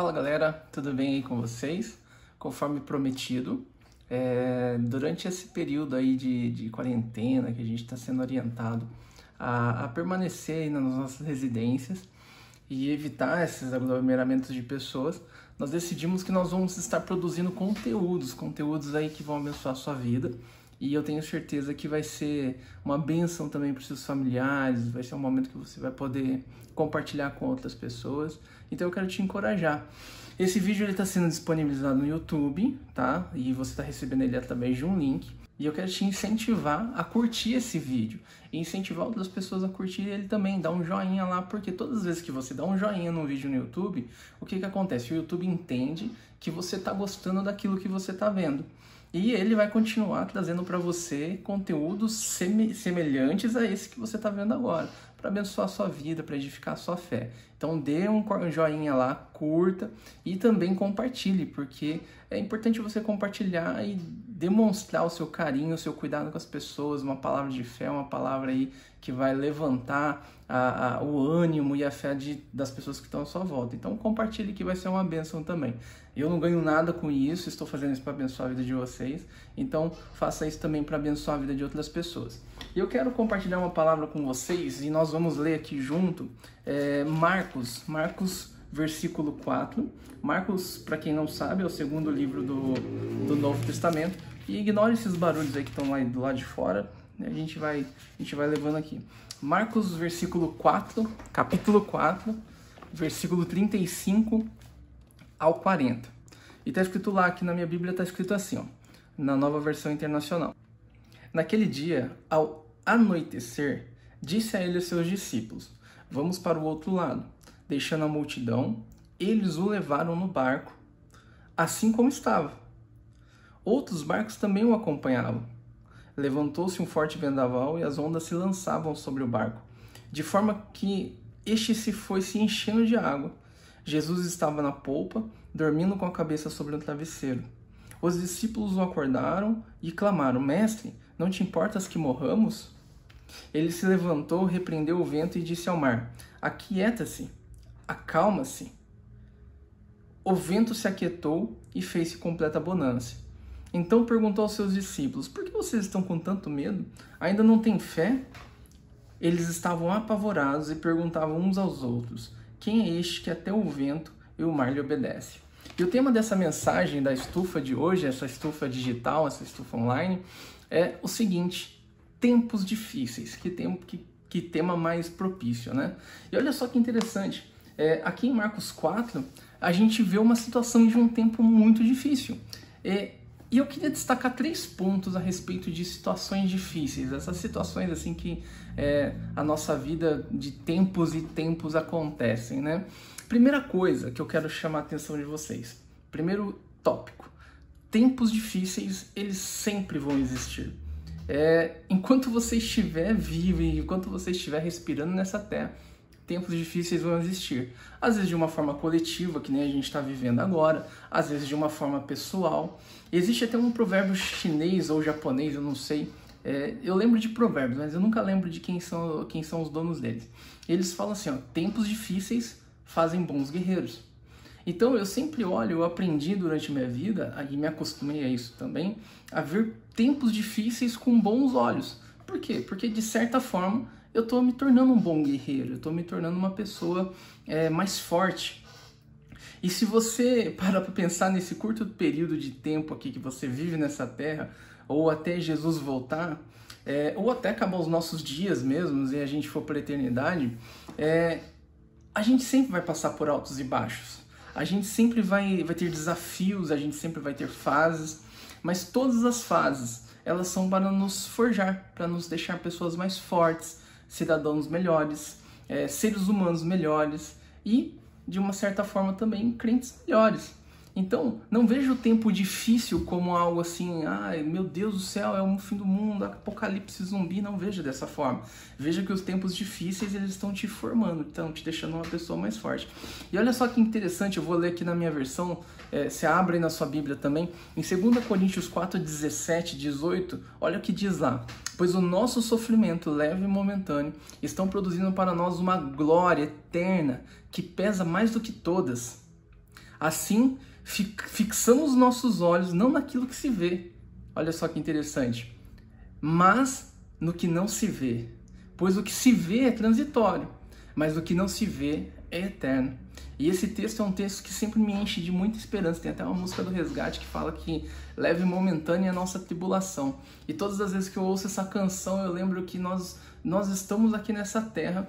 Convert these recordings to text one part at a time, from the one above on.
Fala galera, tudo bem aí com vocês? Conforme prometido, durante esse período aí de quarentena que a gente está sendo orientado a permanecer aí nas nossas residências e evitar esses aglomeramentos de pessoas, nós decidimos que nós vamos estar produzindo conteúdos aí que vão abençoar a sua vida. E eu tenho certeza que vai ser uma bênção também para os seus familiares, vai ser um momento que você vai poder compartilhar com outras pessoas. Então eu quero te encorajar. Esse vídeo está sendo disponibilizado no YouTube, tá? E você está recebendo ele através de um link. E eu quero te incentivar a curtir esse vídeo. E incentivar outras pessoas a curtir ele também. Dá um joinha lá, porque todas as vezes que você dá um joinha num vídeo no YouTube, o que acontece? O YouTube entende que você está gostando daquilo que você está vendo. E ele vai continuar trazendo para você conteúdos semelhantes a esse que você está vendo agora, para abençoar a sua vida, para edificar a sua fé. Então dê um joinha lá, curta e também compartilhe, porque é importante você compartilhar e demonstrar o seu carinho, o seu cuidado com as pessoas, uma palavra de fé, uma palavra aí que vai levantar o ânimo e a fé das pessoas que estão à sua volta. Então compartilhe, que vai ser uma bênção também. Eu não ganho nada com isso, estou fazendo isso para abençoar a vida de vocês, então faça isso também para abençoar a vida de outras pessoas. E eu quero compartilhar uma palavra com vocês e nós vamos ler aqui junto Marcos versículo 4. Marcos, para quem não sabe, é o segundo livro do Novo Testamento. E ignore esses barulhos aí que estão lá do lado de fora, né? A gente vai levando aqui. Marcos versículo 4, capítulo 4, versículo 35 ao 40. E está escrito lá, aqui na minha Bíblia está escrito assim, ó, na Nova Versão Internacional. Naquele dia, ao anoitecer, disse a ele os seus discípulos: vamos para o outro lado. Deixando a multidão, eles o levaram no barco, assim como estava. Outros barcos também o acompanhavam. Levantou-se um forte vendaval e as ondas se lançavam sobre o barco, de forma que este se foi se enchendo de água. Jesus estava na polpa, dormindo com a cabeça sobre um travesseiro. Os discípulos o acordaram e clamaram: Mestre, não te importas que morramos? Ele se levantou, repreendeu o vento e disse ao mar: Aquieta-se, acalma-se. O vento se aquietou e fez-se completa bonança. Então perguntou aos seus discípulos: por que vocês estão com tanto medo? Ainda não têm fé? Eles estavam apavorados e perguntavam uns aos outros: quem é este que até o vento e o mar lhe obedece? E o tema dessa mensagem da estufa de hoje, essa estufa digital, essa estufa online, é o seguinte: tempos difíceis. Que tema mais propício, né? E olha só que interessante, aqui em Marcos 4, a gente vê uma situação de um tempo muito difícil. E eu queria destacar 3 pontos a respeito de situações difíceis, essas situações assim que a nossa vida de tempos e tempos acontecem, né? Primeira coisa que eu quero chamar a atenção de vocês, primeiro tópico: tempos difíceis, eles sempre vão existir. Enquanto você estiver vivo e enquanto você estiver respirando nessa terra, tempos difíceis vão existir. Às vezes de uma forma coletiva, que nem a gente está vivendo agora, às vezes de uma forma pessoal. Existe até um provérbio chinês ou japonês, eu não sei. Eu lembro de provérbios, mas eu nunca lembro de quem são os donos deles. Eles falam assim, ó: tempos difíceis fazem bons guerreiros. Então eu sempre olho, eu aprendi durante minha vida, e me acostumei a isso também, a ver tempos difíceis com bons olhos. Por quê? Porque de certa forma eu estou me tornando um bom guerreiro, eu estou me tornando uma pessoa mais forte. E se você parar para pensar nesse curto período de tempo aqui que você vive nessa terra, ou até Jesus voltar, ou até acabar os nossos dias mesmos e a gente for para a eternidade, a gente sempre vai passar por altos e baixos. A gente sempre vai ter desafios, a gente sempre vai ter fases, mas todas as fases, elas são para nos forjar, para nos deixar pessoas mais fortes, cidadãos melhores, seres humanos melhores e, de uma certa forma também, crentes melhores. Então, não veja o tempo difícil como algo assim: ai meu Deus do céu, é um fim do mundo, apocalipse zumbi. Não veja dessa forma. Veja que os tempos difíceis, eles estão te formando, estão te deixando uma pessoa mais forte. E olha só que interessante, eu vou ler aqui na minha versão, você abre aí na sua Bíblia também, em 2 Coríntios 4, 17, 18, olha o que diz lá: pois o nosso sofrimento leve e momentâneo estão produzindo para nós uma glória eterna que pesa mais do que todas. Assim, fixamos nossos olhos não naquilo que se vê, olha só que interessante, mas no que não se vê. Pois o que se vê é transitório, mas o que não se vê é eterno. E esse texto é um texto que sempre me enche de muita esperança. Tem até uma música do Resgate que fala que leve momentânea a nossa tribulação. E todas as vezes que eu ouço essa canção, eu lembro que nós estamos aqui nessa terra.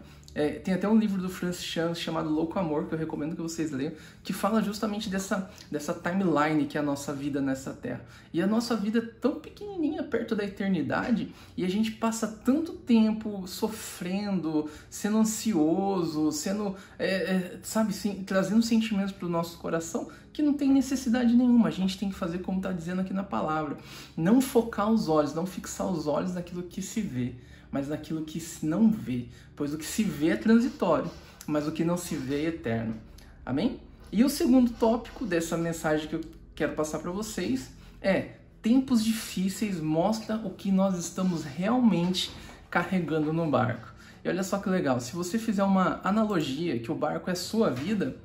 Tem até um livro do Francis Chan chamado Louco Amor, que eu recomendo que vocês leiam, que fala justamente dessa timeline que é a nossa vida nessa terra. E a nossa vida é tão pequenininha perto da eternidade, e a gente passa tanto tempo sofrendo, sendo ansioso, sabe, sim, trazendo sentimentos para o nosso coração, que não tem necessidade nenhuma. A gente tem que fazer como está dizendo aqui na palavra. Não focar os olhos, não fixar os olhos naquilo que se vê, mas naquilo que se não vê, pois o que se vê é transitório, mas o que não se vê é eterno. Amém? E o segundo tópico dessa mensagem que eu quero passar para vocês é: tempos difíceis mostram o que nós estamos realmente carregando no barco. E olha só que legal, se você fizer uma analogia que o barco é sua vida,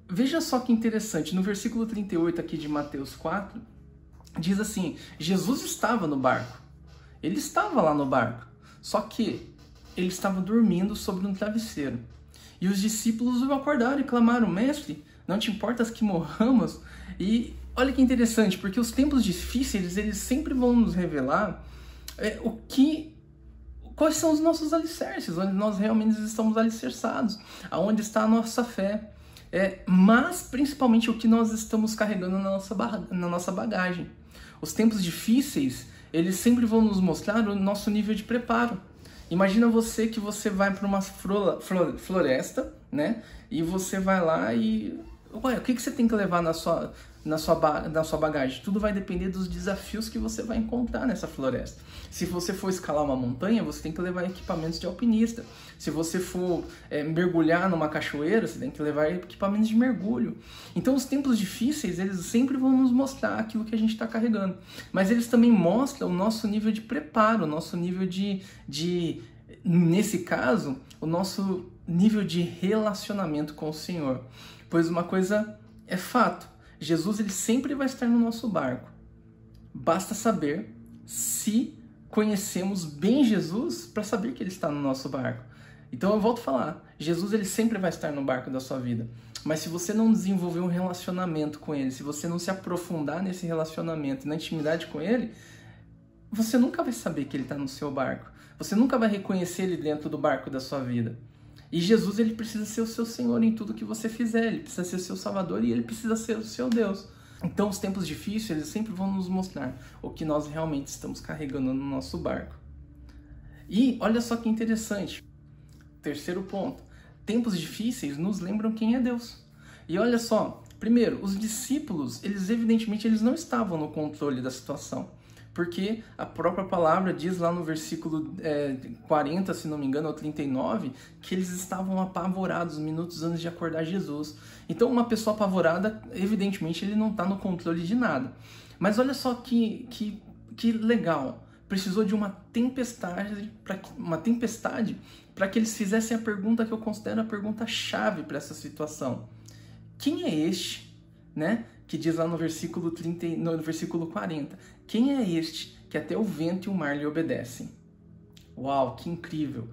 veja só que interessante, no versículo 38 aqui de Mateus 4, diz assim: Jesus estava no barco. Ele estava lá no barco, só que ele estava dormindo sobre um travesseiro. E os discípulos o acordaram e clamaram: Mestre, não te importas que morramos? E olha que interessante, porque os tempos difíceis, eles sempre vão nos revelar quais são os nossos alicerces, onde nós realmente estamos alicerçados, aonde está a nossa fé. Mas principalmente o que nós estamos carregando na nossa bagagem. Os tempos difíceis, eles sempre vão nos mostrar o nosso nível de preparo. Imagina que você vai para uma floresta, né? E você vai lá e... Ué, o que você tem que levar na sua bagagem? Tudo vai depender dos desafios que você vai encontrar nessa floresta. Se você for escalar uma montanha, você tem que levar equipamentos de alpinista. Se você for mergulhar numa cachoeira, você tem que levar equipamentos de mergulho. Então os tempos difíceis, eles sempre vão nos mostrar aquilo que a gente está carregando. Mas eles também mostram o nosso nível de preparo, o nosso nível nesse caso, o nosso nível de relacionamento com o Senhor. Pois uma coisa é fato, Jesus ele sempre vai estar no nosso barco. Basta saber se conhecemos bem Jesus para saber que ele está no nosso barco. Então eu volto a falar, Jesus ele sempre vai estar no barco da sua vida. Mas se você não desenvolver um relacionamento com ele, se você não se aprofundar nesse relacionamento, na intimidade com ele, você nunca vai saber que ele está no seu barco. Você nunca vai reconhecer ele dentro do barco da sua vida. E Jesus ele precisa ser o seu Senhor em tudo que você fizer, ele precisa ser o seu Salvador e ele precisa ser o seu Deus. Então os tempos difíceis eles sempre vão nos mostrar o que nós realmente estamos carregando no nosso barco. E olha só que interessante, terceiro ponto, tempos difíceis nos lembram quem é Deus. E olha só, primeiro, os discípulos, evidentemente não estavam no controle da situação. Porque a própria palavra diz lá no versículo 40, se não me engano, ou 39, que eles estavam apavorados minutos antes de acordar Jesus. Então uma pessoa apavorada, evidentemente, ele não está no controle de nada. Mas olha só que legal, precisou de uma tempestade para que eles fizessem a pergunta que eu considero a pergunta-chave para essa situação. Quem é este, né? Que diz lá no versículo 40, quem é este que até o vento e o mar lhe obedecem? Uau, que incrível!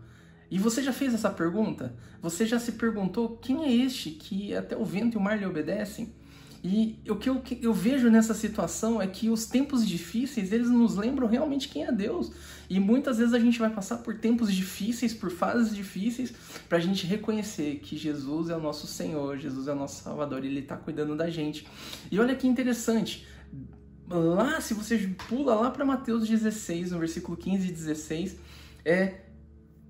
E você já fez essa pergunta? Você já se perguntou quem é este que até o vento e o mar lhe obedecem? E o que eu vejo nessa situação é que os tempos difíceis, eles nos lembram realmente quem é Deus. E muitas vezes a gente vai passar por tempos difíceis, por fases difíceis, para a gente reconhecer que Jesus é o nosso Senhor, Jesus é o nosso Salvador, Ele está cuidando da gente. E olha que interessante, lá, se você pula lá para Mateus 16, no versículo 15 e 16,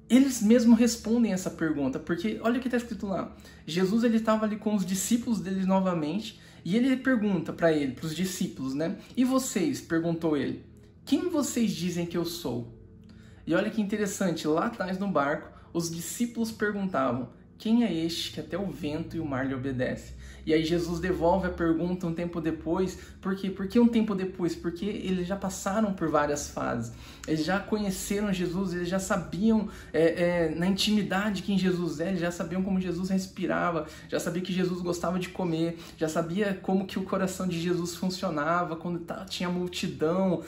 eles mesmos respondem essa pergunta, porque olha o que está escrito lá. Jesus ele estava ali com os discípulos dele novamente, e ele pergunta para os discípulos, né? E vocês, perguntou ele, quem vocês dizem que eu sou? E olha que interessante, lá atrás no barco, os discípulos perguntavam, quem é este que até o vento e o mar lhe obedece? E aí Jesus devolve a pergunta um tempo depois. Por quê? Por que um tempo depois? Porque eles já passaram por várias fases. Eles já conheceram Jesus, eles já sabiam na intimidade quem Jesus é, eles já sabiam como Jesus respirava, já sabia que Jesus gostava de comer, já sabia como que o coração de Jesus funcionava, quando tinha multidão,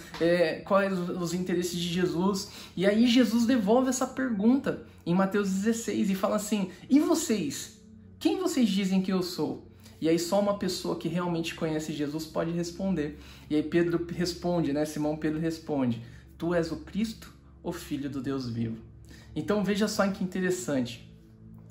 quais os interesses de Jesus. E aí Jesus devolve essa pergunta em Mateus 16 e fala assim: e vocês? Quem vocês dizem que eu sou? E aí só uma pessoa que realmente conhece Jesus pode responder. E aí Pedro responde, né? Simão Pedro responde: tu és o Cristo, o Filho do Deus vivo. Então veja só que interessante.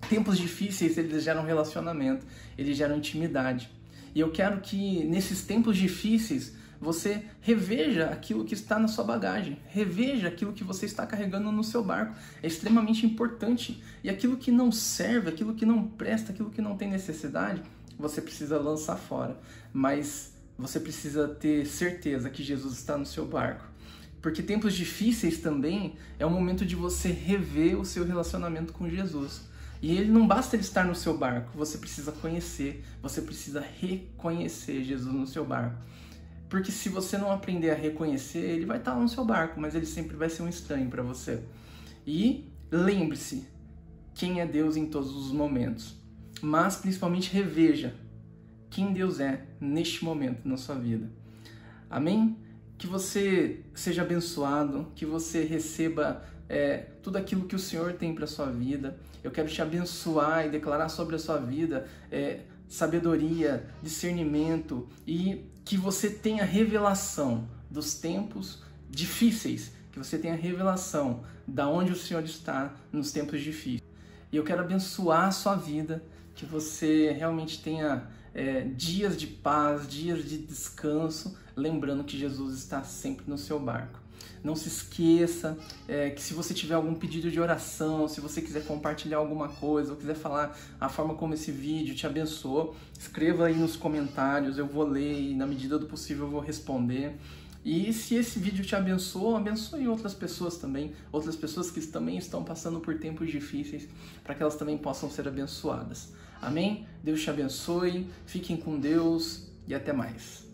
Tempos difíceis, eles geram relacionamento, eles geram intimidade. E eu quero que nesses tempos difíceis você reveja aquilo que está na sua bagagem, reveja aquilo que você está carregando no seu barco. É extremamente importante. E aquilo que não serve, aquilo que não presta, aquilo que não tem necessidade, você precisa lançar fora. Mas você precisa ter certeza que Jesus está no seu barco. Porque tempos difíceis também é o momento de você rever o seu relacionamento com Jesus. E ele não basta ele estar no seu barco, você precisa conhecer, você precisa reconhecer Jesus no seu barco. Porque se você não aprender a reconhecer, ele vai estar no seu barco, mas ele sempre vai ser um estranho para você. E lembre-se, quem é Deus em todos os momentos. Mas principalmente reveja quem Deus é neste momento na sua vida. Amém? Que você seja abençoado, que você receba tudo aquilo que o Senhor tem para a sua vida. Eu quero te abençoar e declarar sobre a sua vida sabedoria, discernimento e que você tenha revelação dos tempos difíceis, que você tenha revelação da onde o Senhor está nos tempos difíceis. E eu quero abençoar a sua vida, que você realmente tenha dias de paz, dias de descanso, lembrando que Jesus está sempre no seu barco. Não se esqueça que se você tiver algum pedido de oração, se você quiser compartilhar alguma coisa, ou quiser falar a forma como esse vídeo te abençoou, escreva aí nos comentários, eu vou ler e na medida do possível eu vou responder. E se esse vídeo te abençoou, abençoe outras pessoas também, outras pessoas que também estão passando por tempos difíceis, para que elas também possam ser abençoadas. Amém? Deus te abençoe, fiquem com Deus e até mais.